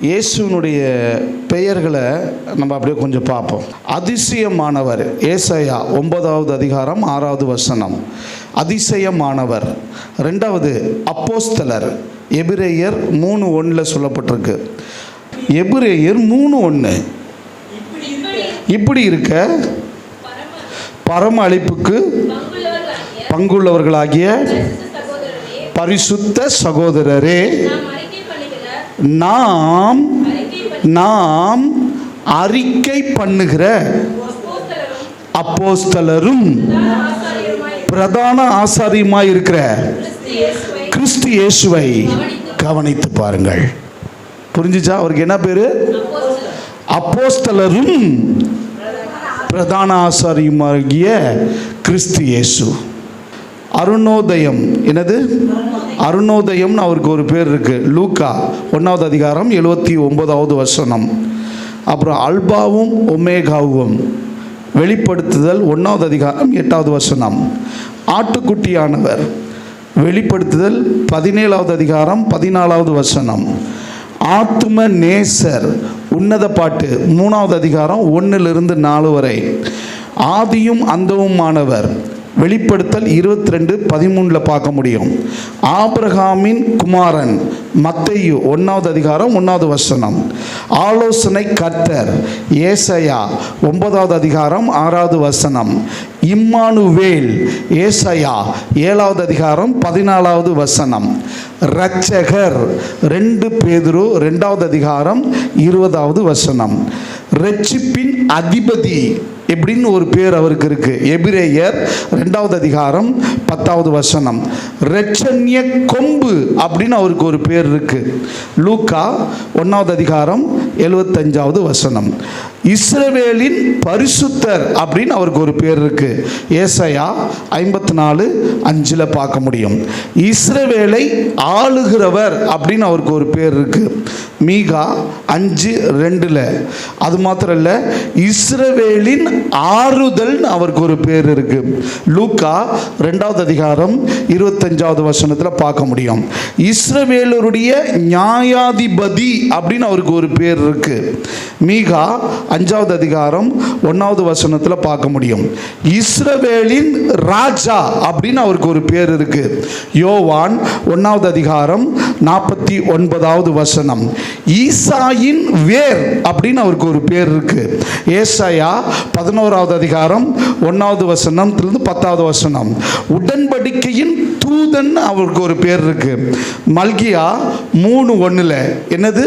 இயேசுனுடைய பெயர்களை நம்ம அப்படியே கொஞ்சம் பார்ப்போம். அதிசயமானவர் ஏசாயா 9வது அதிகாரம் 6வது வசனம். அதிசயமானவர். 2வது அப்போஸ்தலர் எபிரேயர் 3:1 சொல்லப்பட்டிருக்கு. எபிரேயர் 3:1. இப்படி இருக்க பரம அழைப்புக்கு பங்குள்ளவர்களாகிய பரிசுத்த சகோதரரே, நாம் அறிக்கை பண்ணுகிற அப்போஸ்தலரும் பிரதான ஆசாரியுமாய் இருக்கிற கிறிஸ்து இயேசுவை கவனித்து பாருங்கள். புரிஞ்சுச்சா? அவருக்கு என்ன பேரு? அப்போஸ்தலரும் பிரதான ஆசாரியுமாகிய கிறிஸ்து இயேசு. அருணோதயம். என்னது? அருணோதயம்னு அவருக்கு ஒரு பேர் இருக்கு. லூக்கா 1வது அதிகாரம் 79வது வசனம். அப்புறம் அல்பாவும் ஒமேகாவும் வெளிப்படுத்துதல் 1வது அதிகாரம் 8வது வசனம். ஆட்டுக்குட்டியானவர் வெளிப்படுத்துதல் 17வது அதிகாரம் 14வது வசனம். ஆத்தும நேசர் உன்னத பாட்டு 3வது அதிகாரம் 1லிருந்து 4 வரை. ஆதியும் அந்தவுமானவர் வெளிப்படுத்தல் 22:13 பார்க்க முடியும். ஆபிரகாமின் குமாரன் மத்தேயு 1வது அதிகாரம் 1வது வசனம். ஆலோசனை கர்த்தர் ஏசாயா 9வது அதிகாரம் 6வது வசனம். இம்மானுவேல் ஏசாயா 7வது அதிகாரம் 14வது வசனம். இரட்சகர் 2 பேதுரு 2வது அதிகாரம் 20வது வசனம். இரட்சிப்பின் அதிபதி எப்படின்னு ஒரு பேர் அவருக்கு இருக்கு. எபிரேயர் 2வது அதிகாரம் 10வது வசனம். இரட்சண்ய கொம்பு அப்படின்னு அவருக்கு ஒரு பேர் இருக்கு. லூக்கா 1வது அதிகாரம் 75வது வசனம். இஸ்ரவேலின் பரிசுத்தர் அப்படின்னு அவருக்கு ஒரு பேர் இருக்கு. ஏசாயா 54:5 பார்க்க முடியும். இஸ்ரவேலை ஆளுகிறவர் அப்படின்னு அவருக்கு ஒரு பேர் இருக்கு. மீகா 5:2. அது மாத்திரம் இல்ல, இஸ்ரவேலின் ஆறுதல் அவருக்கு ஒரு பேர் இருக்கு. லூக்கா 2வது அதிகாரம் 25வது வசனத்தில் பார்க்க முடியும். இஸ்ரவேலருடைய நியாயாதிபதி அப்படின்னு அவருக்கு ஒரு பேர் இருக்கு. மீகா 5வது அதிகாரம் 1வது வசனத்தில் பார்க்க முடியும். இஸ்ரவேலின் ராஜா அப்படின்னு அவருக்கு ஒரு பேர் இருக்கு. யோவான் 1வது அதிகாரம் 49வது வசனம். ஈசாயின் வேர் அப்படின்னு அவருக்கு ஒரு பேர் இருக்கு. ஏசாயா 11வது அதிகாரம் 1வது வசனத்திலிருந்து 10வது வசனம். உடன்படிக்கையின் தூதன் அவருக்கு ஒரு பேர் இருக்கு. மல்கியா 3:1 என்னது?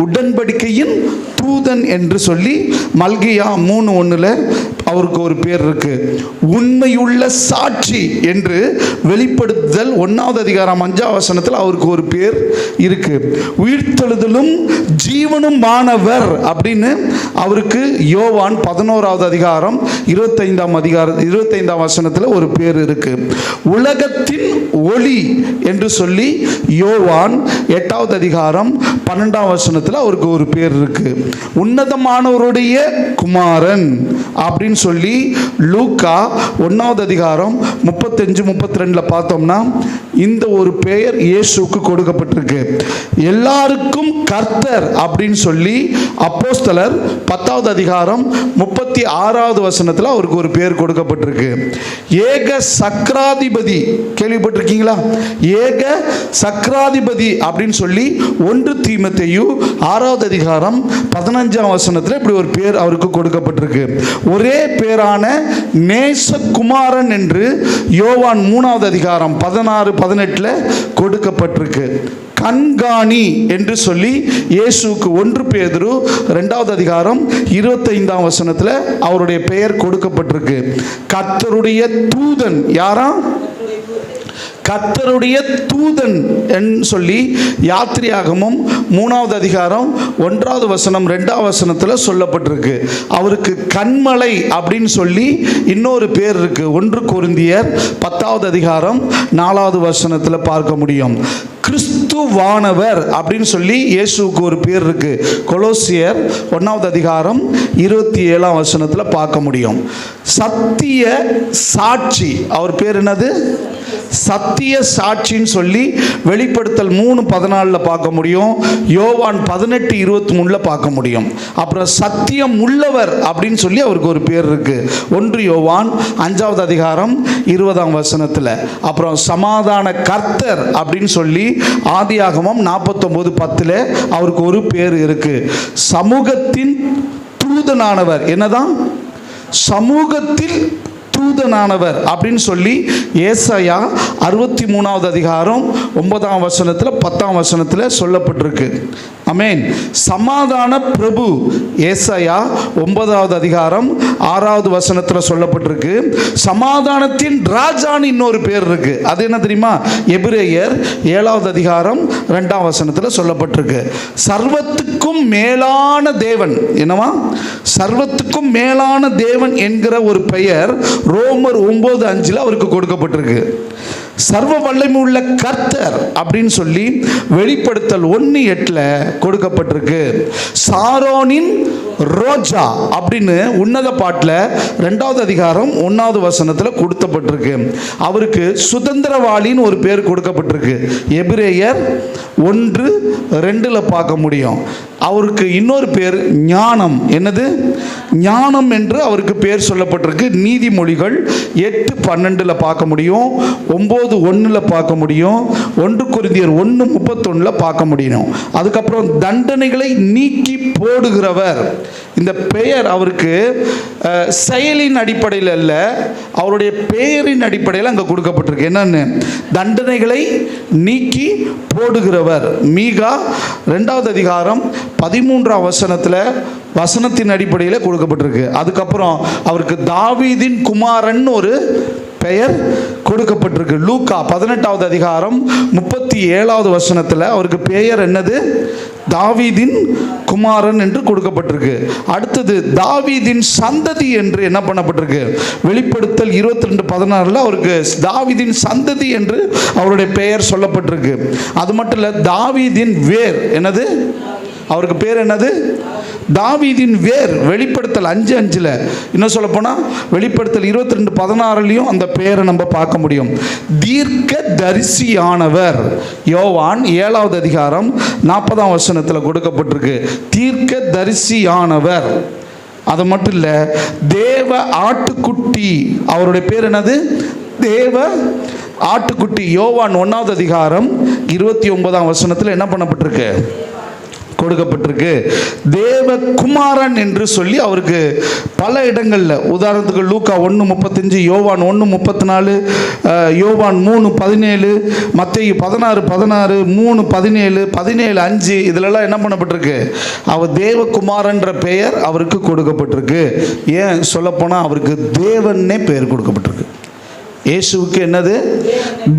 உடன்படிக்கையின் தூதன் என்று சொல்லி மல்கியா 3:1 அவருக்கு ஒரு பேர் இருக்கு. உண்மையுள்ள சாட்சி என்று வெளிப்படுத்துதல் 1வது அதிகாரம் 5வது வசனத்தில் அவருக்கு ஒரு பேர் இருக்கு. உயிர்த்தெழுதலும் ஜீவனும் மாணவர் அப்படின்னு அவருக்கு யோவான் 11வது அதிகாரம் 25வது வசனத்தில் ஒரு பேர் இருக்கு. உலகத்தின் ஒளி என்று சொல்லி யோவான் 8வது அதிகாரம் 12வது வசனத்தில் அவருக்கு ஒரு பேர் இருக்கு. உன்னதமானவருடைய குமாரன் அப்படின்னு சொல்லி லூக்கா 1வது அதிகாரம் 35-32 பார்த்தோம்னா இந்த ஒரு பெயர் இயேசுவுக்கு கொடுக்கப்பட்டிருக்கு. எல்லாருக்கும் கர்த்தர் அப்படின்னு சொல்லி அப்போஸ்தலர் 10வது அதிகாரம் 36வது வசனத்தில் அவருக்கு ஒரு பேர் கொடுக்கப்பட்டிருக்கு. ஏக சக்கராதிபதி கேள்விப்பட்டிருக்கீங்களா? ஏக சக்கராதிபதி அப்படின்னு சொல்லி 1 தீமோத்தேயு 6வது அதிகாரம் 15வது வசனத்தில் இப்படி ஒரு பேர் அவருக்கு கொடுக்கப்பட்டிருக்கு. ஒரே பேரான நேசகுமாரன் என்று யோவான் 3வது அதிகாரம் 16-18 கொடுக்கப்பட்டிருக்கு. கண்காணி என்று சொல்லி இயேசுவுக்கு 1 பேதுரு 2வது அதிகாரம் 25வது வசனத்தில் அவருடைய பெயர் கொடுக்கப்பட்டிருக்கு. கர்த்தருடைய தூதன் யாரா? கர்த்தருடைய தூதன் என்று சொல்லி யாத்திரையாகமம் 3வது அதிகாரம் 1வது வசனம் 2வது வசனத்தில் சொல்லப்பட்டிருக்கு. அவருக்கு கண்மலை அப்படின்னு சொல்லி இன்னொரு பேர் இருக்கு. 1 கொரிந்தியர் 10வது அதிகாரம் 4வது வசனத்தில் பார்க்க முடியும். கிறிஸ்துவானவர் அப்படின்னு சொல்லி இயேசுவுக்கு ஒரு பேர் இருக்கு. கொலோசியர் 1வது அதிகாரம் 27வது வசனத்தில் பார்க்க முடியும். சத்திய சாட்சி அவர் பேர் என்னது? சத்திய சாட்சின்னு சொல்லி வெளிப்படுத்தல் 3:14 பார்க்க முடியும். யோவான் 18:23 பார்க்க முடியும். அப்புறம் சத்தியம் உள்ளவர் அப்படின்னு சொல்லி அவருக்கு ஒரு பேர் இருக்கு. 1 யோவான் 5வது அதிகாரம் 20ஆம் வசனத்தில். அப்புறம் சமாதான கர்த்தர் அப்படின்னு சொல்லி ஆதியாகமம் 49:10 அவருக்கு ஒரு பேர் இருக்கு. சமூகத்தின் தூதனானவர், என்னதான் சமூகத்தில் தூதனானவர் அப்படின்னு சொல்லி ஏசாயா 63வது அதிகாரம் 9ஆம் வசனத்தில் 10ஆம் வசனத்தில் சொல்லப்பட்டிருக்கு. ஆமென். சமாதான பிரபு ஏசாயா 9வது அதிகாரம் 6வது வசனத்தில் சொல்லப்பட்டிருக்கு. சமாதானத்தின் ராஜான்னு இன்னொரு பேர் இருக்கு. அது என்ன தெரியுமா? எபிரேயர் 7வது அதிகாரம் 2ஆம் வசனத்தில் சொல்லப்பட்டிருக்கு. சர்வத்துக்கும் மேலான தேவன், என்னவா? சர்வத்துக்கும் மேலான தேவன் என்கிற ஒரு பெயர் ரோமர் 9:5 அவருக்கு கொடுக்கப்பட்டிருக்கு. சர்வ வல்லமை உள்ள கர்த்தர் அப்படின்னு சொல்லி வெளிப்படுத்தல் 1:8 கொடுக்கப்பட்டிருக்கு. சாரோனின் ரோஜா அப்படின்னு உன்னத பாட்டில் 2வது அதிகாரம் 1வது வசனத்தில் கொடுக்கப்பட்டிருக்கு. அவருக்கு சுதந்திரவாளின்னு ஒரு பேர் கொடுக்கப்பட்டிருக்கு. எபிரேயர் 1:2 பார்க்க முடியும். அவருக்கு இன்னொரு பேர் ஞானம். என்னது? ஞானம் என்று அவருக்கு பேர் சொல்லப்பட்டிருக்கு. நீதிமொழிகள் 8:12 பார்க்க முடியும். 9:1 பார்க்க முடியும். 1 கொரிந்தியர் 1:31 பார்க்க முடியும். அதுக்கப்புறம் தண்டனைகளை நீக்கி போடுகிறவர். இந்த பெயர் அவருக்கு செயலின் அடிப்படையில் அல்ல, அவருடைய பெயரின் அடிப்படையில் அங்கே கொடுக்கப்பட்டிருக்கு. என்னன்னு? தண்டனைகளை நீக்கி போடுகிறவர். மீகா 2வது அதிகாரம் 13ஆம் வசனத்தில் வசனத்தின் அடிப்படையில் கொடுக்கப்பட்டிருக்கு. அதுக்கப்புறம் அவருக்கு தாவீதின் குமாரன் ஒரு பெயர் கொடுக்கப்பட்டிருக்கு. லூக்கா 18வது அதிகாரம் 37வது வசனத்தில் அவருக்கு பெயர் என்னது? தாவீதின் குமாரன் என்று கொடுக்கப்பட்டிருக்கு. அடுத்தது தாவீதின் சந்ததி என்று என்ன பண்ணப்பட்டிருக்கு? வெளிப்படுத்தல் 22:16 அவருக்கு தாவீதின் சந்ததி என்று அவருடைய பெயர் சொல்லப்பட்டிருக்கு. அது மட்டும் இல்லை, தாவீதின் வேர். என்னது? அவருக்கு பேர் என்னது? தாவீதின் வேர். வெளிப்படுத்தல் 5:5 இன்னும் சொல்ல போனால் வெளிப்படுத்தல் 22:16 அந்த பெயரை நம்ம பார்க்க முடியும். தீர்க்க தரிசியானவர் யோவான் 7வது அதிகாரம் 40ஆம் வசனத்தில் கொடுக்கப்பட்டிருக்கு. தீர்க்க தரிசியானவர். அது மட்டும் இல்லை, தேவ ஆட்டுக்குட்டி. அவருடைய பேர் என்னது? தேவ ஆட்டுக்குட்டி. யோவான் 1வது அதிகாரம் 29ஆம் வசனத்தில் என்ன பண்ணப்பட்டிருக்கு? கொடுக்கப்பட்டிருக்கு. தேவகுமாரன் என்று சொல்லி அவருக்கு பல இடங்களில், உதாரணத்துக்கு லூக்கா 1:35, யோவான் 1:34, யோவான் 3:17, மத்தேயு 16:16, 3:17, 17:5 இதிலெல்லாம் என்ன பண்ணப்பட்டிருக்கு? அவர் தேவகுமாரன்ற பெயர் அவருக்கு கொடுக்கப்பட்டிருக்கு. ஏன் சொல்லப்போனால் அவருக்கு தேவன்னே பெயர் கொடுக்கப்பட்டிருக்கு. இயேசுவுக்கு என்னது?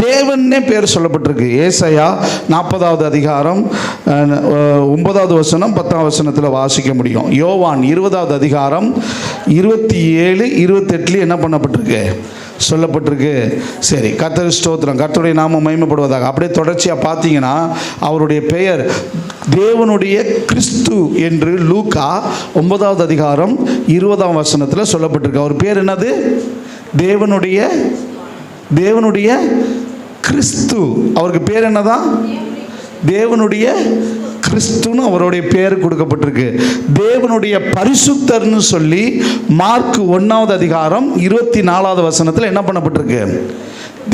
தேவன்னே பேர் சொல்லப்பட்டிருக்கு. ஏசாயா 40வது அதிகாரம் 9வது வசனம் 10ஆம் வசனத்தில் வாசிக்க முடியும். யோவான் 20வது அதிகாரம் 27, 28 என்ன பண்ணப்பட்டிருக்கு? சொல்லப்பட்டிருக்கு. சரி, கர்த்தர் ஸ்தோத்திரம். கர்த்தருடைய நாமம் மகிமைப்படுவதாக. அப்படியே தொடர்ச்சியாக பார்த்தீங்கன்னா அவருடைய பெயர் தேவனுடைய கிறிஸ்து என்று லூக்கா 9வது அதிகாரம் 20ஆம் வசனத்தில் சொல்லப்பட்டிருக்கு. அவர் பேர் என்னது? தேவனுடைய கிறிஸ்து. அவருக்கு பேர் என்னதான்? தேவனுடைய கிறிஸ்துன்னு அவருடைய பேர் கொடுக்கப்பட்டிருக்கு. தேவனுடைய பரிசுத்தர்னு சொல்லி மார்க் 1வது அதிகாரம் 24வது வசனத்தில் என்ன பண்ணப்பட்டிருக்கு?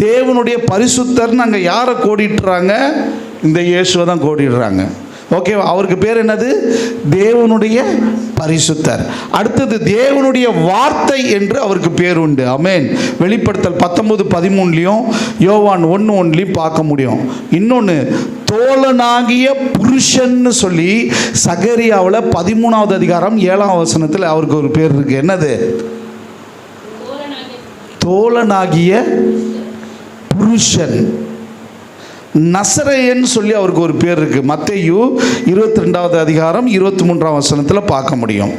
தேவனுடைய பரிசுத்தர்னு அங்கே யாரை கோடிட்டுறாங்க? இந்த இயேசுவை தான் கோடிடுறாங்க. ஓகே, அவருக்கு பேர் என்னது? தேவனுடைய பரிசுத்தர். அடுத்தது தேவனுடைய வார்த்தை என்று அவருக்கு பேர் உண்டு. ஆமென். வெளிப்படுத்தல் 19:13 யோவான் 1:1 பார்க்க முடியும். இன்னொன்று தோழனாகிய புருஷன்னு சொல்லி சகரியாவில் 13வது அதிகாரம் 7ஆம் வசனத்தில் அவருக்கு ஒரு பேர் இருக்கு. என்னது? தோழனாகிய புருஷன். நசரேயன் சொல்லி அவருக்கு ஒரு பேர் இருக்கு. மத்தேயு 22வது அதிகாரம் 23ஆம் வசனத்தில் பார்க்க முடியும்.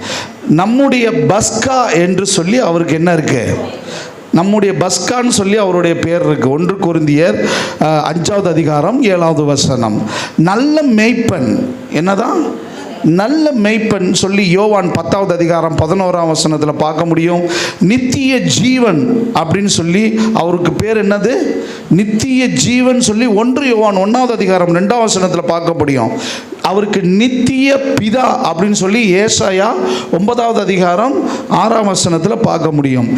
நம்முடைய பஸ்கா என்று சொல்லி அவருக்கு என்ன இருக்கு? நம்முடைய பஸ்கான்னு சொல்லி அவருடைய பேர் இருக்கு. 1 கொரிந்தியர் 5வது அதிகாரம் 7வது வசனம். நல்ல மேய்ப்பன். என்னதான்? நல்ல மெய்ப்பன் சொல்லி யோவான் 10வது அதிகாரம் 11ஆம் வசனத்தில் பார்க்க முடியும். நித்திய ஜீவன் அப்படின்னு சொல்லி அவருக்கு பேர் என்னது? நித்திய ஜீவன் சொல்லி 1 யோவான் 1வது அதிகாரம் 2ஆம் வசனத்தில் பார்க்க முடியும். அவருக்கு நித்திய பிதா அப்படின்னு சொல்லி ஏசாயா 9வது அதிகாரம் 6ஆம் வசனத்தில் பார்க்க முடியும்.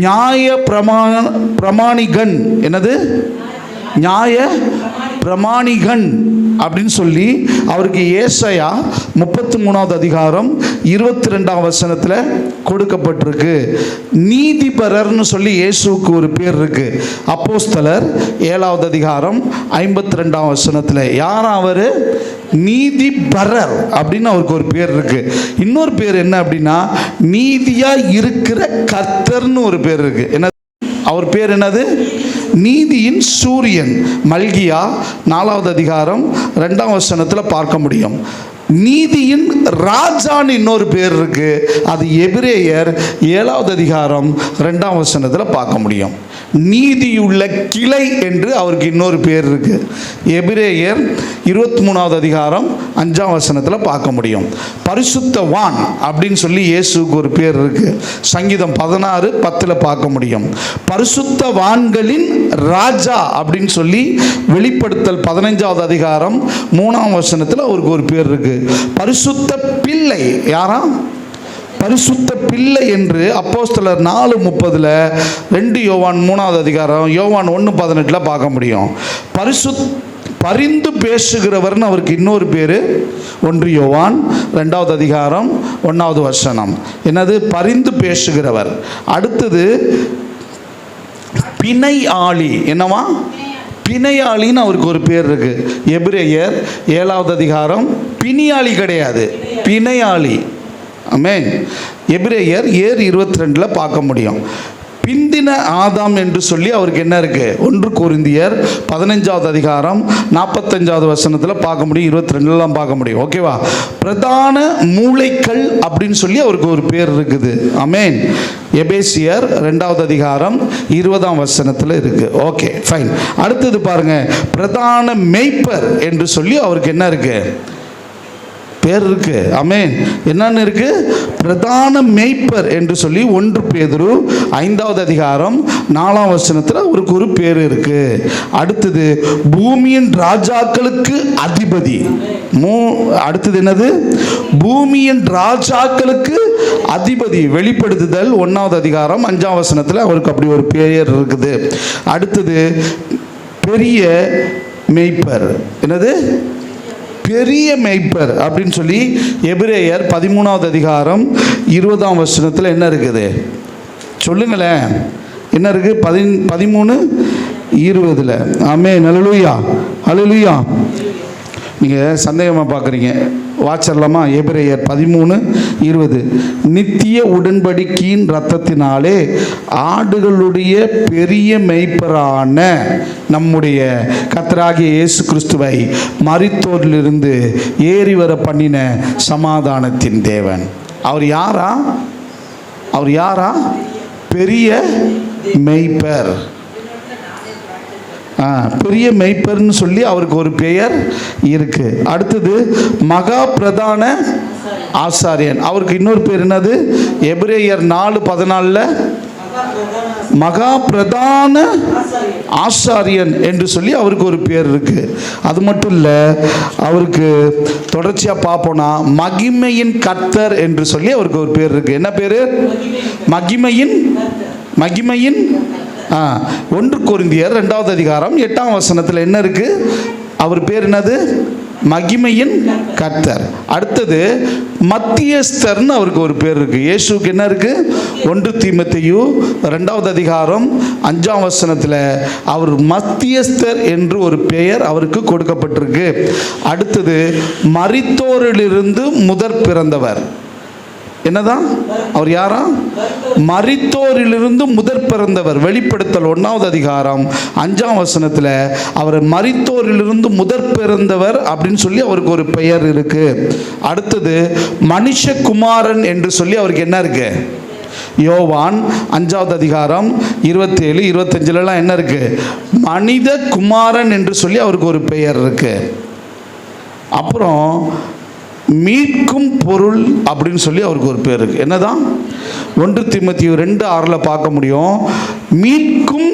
நியாய பிரமாணிகன், என்னது? நியாய பிரமாணிகன் அப்படின்னு சொல்லி அவருக்கு ஏசாயா 33வது அதிகாரம் 22ஆம் வசனத்தில் கொடுக்கப்பட்டிருக்கு. நீதிபரர்னு சொல்லி இயேசுவுக்கு ஒரு பேர் இருக்கு. அப்போஸ்தலர் 7வது அதிகாரம் 52ஆம் வசனத்தில் யார் அவர்? நீதிபரர் அப்படின்னு அவருக்கு ஒரு பேர் இருக்கு. இன்னொரு பேர் என்ன அப்படின்னா நீதியா இருக்கிற கர்த்தர்னு ஒரு பேர் இருக்கு. என்ன அவர் பேர்? என்னது? நீதியின் சூரியன். மல்கியா 4வது அதிகாரம் 2ஆம் வசனத்தில் பார்க்க முடியும். நீதியின் ராஜான்னு இன்னொரு பேர் இருக்கு. அது எபிரேயர் 7வது அதிகாரம் 2ஆம் வசனத்தில் பார்க்க முடியும். நீதியுள்ள கிளை என்று அவருக்கு இன்னொரு பேர் இருக்கு. எபிரேயர் 23வது அதிகாரம் 5ஆம் வசனத்தில் பார்க்க முடியும். பரிசுத்தவான் அப்படின்னு சொல்லி இயேசுக்கு ஒரு பேர் இருக்கு. சங்கீதம் 16:10 பார்க்க முடியும். பரிசுத்தவான்களின் ராஜா அப்படின்னு சொல்லி வெளிப்படுத்தல் 15வது அதிகாரம் 3ஆம் வசனத்தில் அவருக்கு ஒரு பேர் இருக்கு. பரிசுத்த பிள்ளை யாரா? பரிசுத்த பிள்ளை என்று அப்போஸ்தலர் 4:30 2 யோவான் 3வது அதிகாரம் யோவான் 1:18 பார்க்க முடியும். பரிந்து பேசுகிறவர்னு அவருக்கு இன்னொரு பேர். 1 யோவான் 2வது அதிகாரம் 1வது வசனம். என்னது? பரிந்து பேசுகிறவர். அடுத்தது பிணை ஆளி. என்னவா? பிணையாளின்னு அவருக்கு ஒரு பேர் இருக்கு. எபிரேயர் 7வது அதிகாரம் பிணியாளி கிடையாது, பிணையாளி. ஆமென். எபிரேயர் 7:22 பார்க்க முடியும். பிந்தின ஆதாம் என்று சொல்லி அவருக்கு என்ன இருக்கு? 1 கொரிந்தியர் 15வது அதிகாரம் 45வது வசனத்தில் பார்க்க முடியும். 22 பார்க்க முடியும். ஓகேவா? பிரதான மூளைக்கல் அப்படின்னு சொல்லி அவருக்கு ஒரு பேர் இருக்குது. ஆமென். எபேசியர் 2வது அதிகாரம் 20ஆம் வசனத்தில் இருக்கு. Okay, fine. அடுத்தது பாருங்க, பிரதான மேய்ப்பர் என்று சொல்லி அவருக்கு என்ன இருக்கு? பேர் இருக்கு. ஆமென். என்னன்னு இருக்கு? பிரதான மேய்ப்பர் என்று சொல்லி 1 பேதுரு 5வது அதிகாரம் 4ஆம் வசனத்தில் அவருக்கு ஒரு பேர் இருக்கு. அடுத்தது பூமியின் ராஜாக்களுக்கு அதிபதி. அடுத்தது என்னது? பூமியின் ராஜாக்களுக்கு அதிபதி. வெளிப்படுத்துதல் 1வது அதிகாரம் 5ஆம் வசனத்தில் அவருக்கு அப்படி ஒரு பெயர் இருக்குது. அடுத்தது பெரிய மேய்ப்பர். என்னது? பெரிய மேய்ப்பர் அப்படின்னு சொல்லி எபிரேயர் 13வது அதிகாரம் 20ஆம் வசனத்தில் என்ன இருக்குது? சொல்லுங்களேன், என்ன இருக்கு? 13:20. ஆமென். அல்லேலூயா, அல்லேலூயா. நீங்கள் சந்தேகமாக பார்க்குறீங்க, வாச்சிடலாமா? எபிரேயர் 13:20. நித்திய உடன்படிக்கையின் இரத்தத்தினாலே ஆடுகளுடைய பெரிய மெய்ப்பரான நம்முடைய கர்த்தராகிய இயேசு கிறிஸ்துவை மரித்தோரிலிருந்து ஏறி வர பண்ணின சமாதானத்தின் தேவன். அவர் யாரா? அவர் யாரா? பெரிய மெய்ப்பர். பெரிய மெய்ப்பர்னு சொல்லி அவருக்கு ஒரு பெயர் இருக்கு. அடுத்தது மகா பிரதான ஆசாரியன். அவருக்கு இன்னொரு பேர் என்னது? எபிரேயர் 4:14 மகா பிரதான ஆசாரியன் என்று சொல்லி அவருக்கு ஒரு பேர் இருக்கு. அது மட்டும் இல்லை, அவருக்கு தொடர்ச்சியாக பார்ப்போம்னா மகிமையின் கர்த்தர் என்று சொல்லி அவருக்கு ஒரு பேர் இருக்கு. என்ன பேரு? மகிமையின் 1 கொரிந்தியர் 2வது அதிகாரம் 8ஆம் வசனத்தில் என்ன இருக்கு? அவர் பேர் என்னது? மகிமையின் கர்த்தர். அடுத்தது மத்தியஸ்தர்னு அவருக்கு ஒரு பேர் இருக்கு. இயேசுக்கு என்ன இருக்கு? 1 தீமோத்தேயு 2வது அதிகாரம் 5ஆம் வசனத்தில் அவர் மத்தியஸ்தர் என்று ஒரு பெயர் அவருக்கு கொடுக்கப்பட்டிருக்கு. அடுத்தது மரித்தோரிலிருந்து முதற் பிறந்தவர். என்னதான்? அவர் யாரா? மரித்தோரிலிருந்து முதற் பிறந்தவர். வெளிப்படுத்தல் 1வது அதிகாரம் 5ஆம் வசனத்தில் அவர் மரித்தோரிலிருந்து முதற் பிறந்தவர் அப்படின்னு சொல்லி அவருக்கு ஒரு பெயர் இருக்கு. அடுத்தது மனுஷகுமாரன் என்று சொல்லி அவருக்கு என்ன இருக்கு? யோவான் 5வது அதிகாரம் 27, 25 என்ன இருக்கு? மனித குமாரன் என்று சொல்லி அவருக்கு ஒரு பெயர் இருக்கு. அப்புறம் மீட்கும் பொருள் அப்படின்னு சொல்லி அவருக்கு ஒரு பேர் இருக்கு. என்னதான் 1 தீமோத்தேயு 2:6 பார்க்க முடியும். மீட்கும்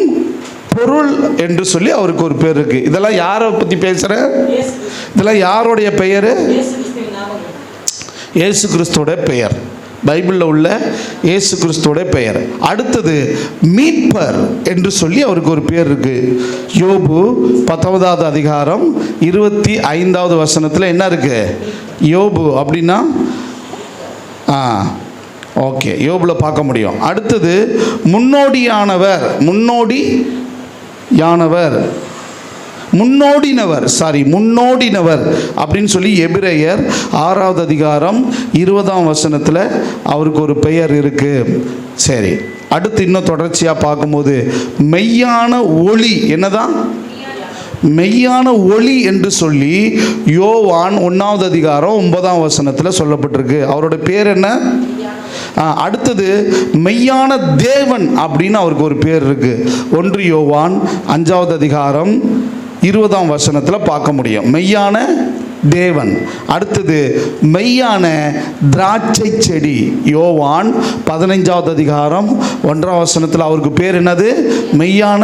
பொருள் என்று சொல்லி அவருக்கு ஒரு பேர் இருக்கு. இதெல்லாம் யாரை பற்றி பேசுகிற? இதெல்லாம் யாருடைய பெயர்? இயேசு கிறிஸ்துவோட பெயர். பைபிளில் உள்ள இயேசு கிறிஸ்துவோட பெயர். அடுத்தது மீட்பர் என்று சொல்லி அவருக்கு ஒரு பேர் இருக்கு. யோபு 10வது அதிகாரம் 25வது வசனத்தில் என்ன இருக்கு? யோபு அப்படின்னா ஓகே, யோபுல பார்க்க முடியும். அடுத்தது முன்னோடினவர் அப்படின்னு சொல்லி எபிரேயர் 6வது அதிகாரம் 20ஆம் வசனத்தில் அவருக்கு ஒரு பெயர் இருக்கு. சரி, அடுத்து இன்னும் தொடர்ச்சியாக பார்க்கும்போது மெய்யான ஒளி. என்னதான்? மெய்யான ஒளி என்று சொல்லி யோவான் 1வது அதிகாரம் 9ஆம் வசனத்தில் சொல்லப்பட்டிருக்கு. அவரோட பேர் என்ன? அடுத்தது மெய்யான தேவன் அப்படின்னு அவருக்கு ஒரு பேர் இருக்கு. 1 யோவான் 5வது அதிகாரம் 20ஆம் வசனத்தில் பார்க்க முடியும். மெய்யான தேவன். அடுத்தது மெய்யான திராட்சை செடி. யோவான் 15வது அதிகாரம் 1ஆம் வசனத்தில் அவருக்கு பேர் என்னது? மெய்யான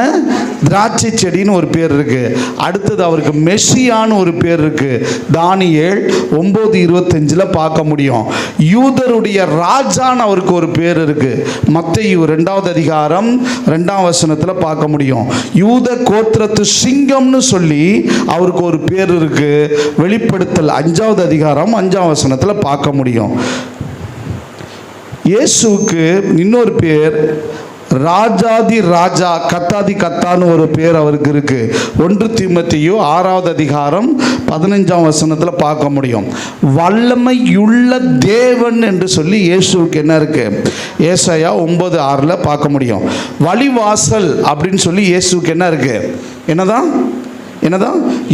திராட்சை செடின்னு ஒரு பேர் இருக்கு. அடுத்தது அவருக்கு மெஸ்ஸியான்னு ஒரு பேர் இருக்கு. தானியேல் 9:25 பார்க்க முடியும். யூதருடைய ராஜான்னு அவருக்கு ஒரு பேர் இருக்கு. மத்தேயு 2வது அதிகாரம் 2ஆம் வசனத்தில் பார்க்க முடியும். யூத கோத்திரத்து சிங்கம்னு சொல்லி அவருக்கு ஒரு பேர் இருக்கு. வெளிப்படுத்தல் 5வது அதிகாரம் 5ஆம் வசனத்தில் பார்க்க முடியும். இயேசுவுக்கு இன்னொரு பேர் ராஜாதி ராஜா, கத்தாதி கத்தான்னு ஒரு பேர் அவருக்கு இருக்கு. 1 தீமோத்தேயு 6வது அதிகாரம் 15ஆம் வசனத்தில் பார்க்க முடியும். வல்லமையுள்ள தேவன் என்று சொல்லி இயேசுவுக்கு என்ன இருக்கு? ஏசாயா 9:6 பார்க்க முடியும். வழிவாசல் அப்படின்னு சொல்லி இயேசுவுக்கு என்ன இருக்கு? என்னதான்?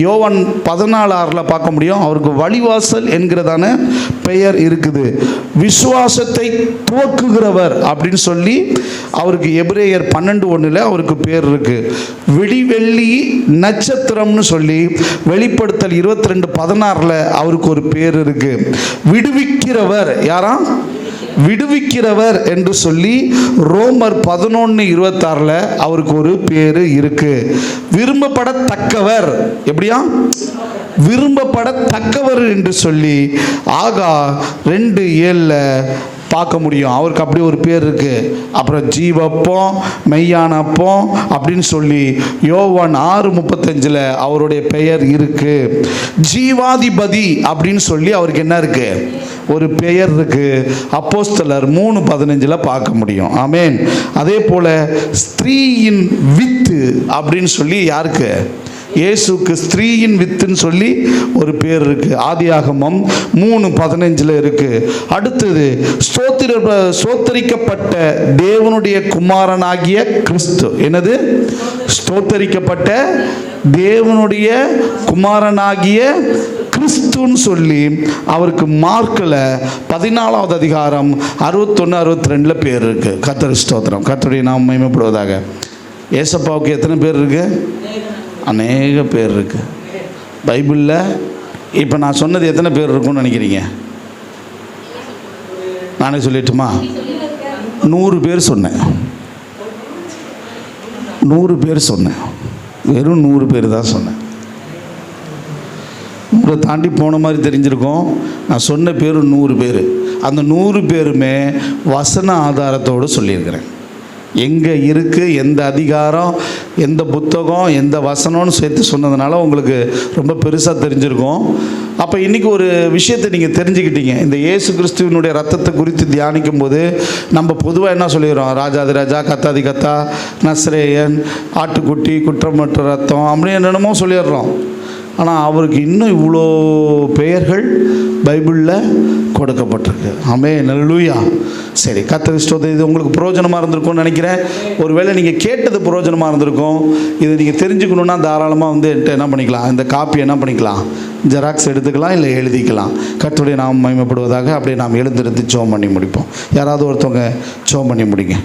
யோவான் 14:6 பார்க்க முடியும். அவருக்கு வழிவாசல் என்கிறதான பெயர் இருக்குது. விசுவாசத்தை துவக்குகிறவர் அப்படின்னு சொல்லி அவருக்கு எபிரேயர் 12:1 அவருக்கு பேர் இருக்கு. விடிவெள்ளி நட்சத்திரம்னு சொல்லி வெளிப்படுத்தல் 22:16 அவருக்கு ஒரு பேர் இருக்கு. விடுவிக்கிறவர். யாரா? விடுவிக்கிறவர் என்று சொல்லி ரோமர் 11:26 அவருக்கு ஒரு பேரு இருக்கு. விரும்பப்படத்தக்கவர். எப்படியா? விரும்பப்படத்தக்கவர் என்று சொல்லி ஆகா 2:7 பார்க்க முடியும். அவருக்கு அப்படி ஒரு பேர் இருக்கு. அப்புறம் ஜீவப்பம், மெய்யான அப்பம் அப்படின்னு சொல்லி யோவான் 6:35 அவருடைய பெயர் இருக்கு. ஜீவாதிபதி அப்படின்னு சொல்லி அவருக்கு என்ன இருக்கு? ஒரு பெயர் இருக்கு. அப்போஸ்தலர் 3:15 பார்க்க முடியும். ஆமென். அதே போல ஸ்திரீயின் வித்து அப்படின்னு சொல்லி யாருக்கு? இயேசுக்கு ஸ்திரீயின் வித்துன்னு சொல்லி ஒரு பேர் இருக்கு. ஆதியாகமம் 3:15 இருக்கு. அடுத்தது ஸ்தோத்தரிக்கப்பட்ட தேவனுடைய குமாரனாகிய கிறிஸ்து. என்னது? ஸ்தோத்தரிக்கப்பட்ட தேவனுடைய குமாரனாகிய கிறிஸ்துன்னு சொல்லி அவருக்கு மார்க்கில் 14வது அதிகாரம் 61-62 பேர் இருக்கு. கர்த்தர் ஸ்தோத்திரம். கர்த்தருடைய நாமம் மகிமைப்படுவதாக. ஏசப்பாவுக்கு எத்தனை பேர் இருக்கு? அநேக பேர் இருக்கு பைபிளில். இப்போ நான் சொன்னது எத்தனை பேர் இருக்குன்னு நினைக்கிறீங்க? நானே சொல்லட்டுமா? 100 பேர் சொன்னேன். 100 பேர் சொன்னேன். வெறும் 100 பேர் தான் சொன்னேன். 100 தாண்டி போன மாதிரி தெரிஞ்சிருக்கோம். நான் சொன்ன பேர் 100 பேர். அந்த 100 பேருமே வசன ஆதாரத்தோடு சொல்லியிருக்கிறேன். எங்கே இருக்குது, எந்த அதிகாரம், எந்த புத்தகம், எந்த வசனம்னு சேர்த்து சொன்னதுனால உங்களுக்கு ரொம்ப பெருசாக தெரிஞ்சிருக்கும். அப்போ இன்றைக்கி ஒரு விஷயத்தை நீங்கள் தெரிஞ்சுக்கிட்டீங்க. இந்த இயேசு கிறிஸ்துவினுடைய ரத்தத்தை குறித்து தியானிக்கும் போது நம்ம பொதுவாக என்ன சொல்லிடுறோம்? ராஜாதி ராஜா, கத்தாதி கத்தா, நஸ்ரேயன், ஆட்டுக்குட்டி, குற்றமற்ற ரத்தம் அப்படி என்னென்னமோ சொல்லிடுறோம். ஆனால் அவருக்கு இன்னும் இவ்வளோ பெயர்கள் பைபிளில் கொடுக்கப்பட்டிருக்கு. ஆமென். அல்லேலூயா. சரி, கர்த்தர் ஸ்தோத்திரம். இது உங்களுக்கு பிரயோஜனமாக இருந்திருக்கும்னு நினைக்கிறேன். ஒருவேளை நீங்கள் கேட்டது பிரயோஜனமாக இருந்திருக்கும். இதை நீங்கள் தெரிஞ்சுக்கணுன்னா தாராளமாக என்கிட்ட என்ன பண்ணிக்கலாம்? இந்த காப்பி என்ன பண்ணிக்கலாம்? ஜெராக்ஸ் எடுத்துக்கலாம், இல்லை எழுதிக்கலாம். கர்த்தருடைய நாமம் மகிமைப்படுவதாக. அப்படியே நாம் எழுந்திருந்து ஜெபம் பண்ணி முடிப்போம். யாராவது ஒருத்தவங்க ஜெபம் பண்ணி முடிங்க.